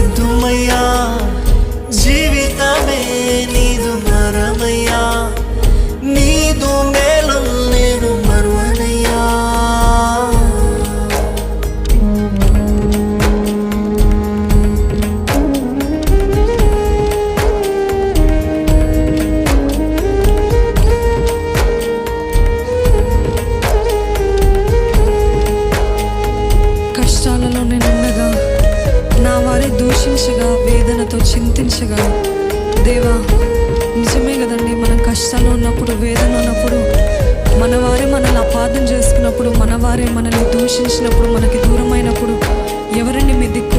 స్థుతింతుమయ్యా, జీవితమే నీదు మరమయ్యా, నీదు మేలు నేను మరువనయ్యా. కష్టాలలో నేనుండగా నా వారి దూషించగా, వేదనతో చింతించగా, దేవా నిజమే కదండి, మనం కష్టాల్లో ఉన్నప్పుడు, వేదన ఉన్నప్పుడు, మన వారే మనల్ని అపార్థం చేసుకున్నప్పుడు, మన వారే మనల్ని దూషించినప్పుడు, మనకి దూరమైనప్పుడు ఎవరండి మీ దిక్కు?